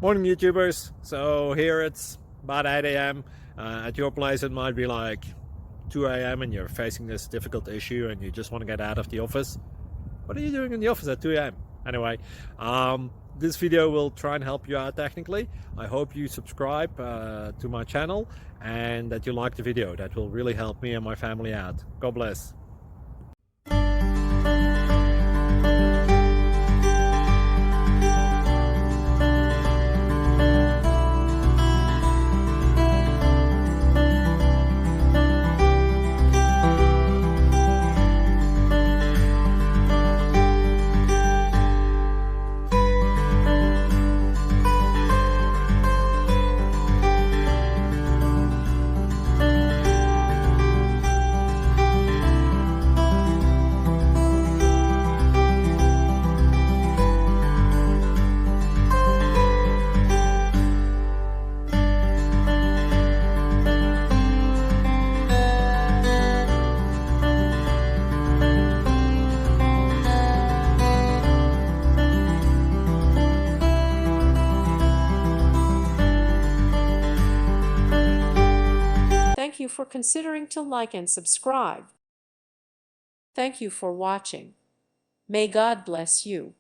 Morning YouTubers. So here it's about 8 a.m. At your place it might be like 2 a.m. and you're facing this difficult issue and you just want to get out of the office. What are you doing in the office at 2 a.m.? Anyway, this video will try and help you out technically. I hope you subscribe to my channel and that you like the video. That will really help me and my family out. God bless. Thank you for considering to like and subscribe. Thank you for watching. May God bless you.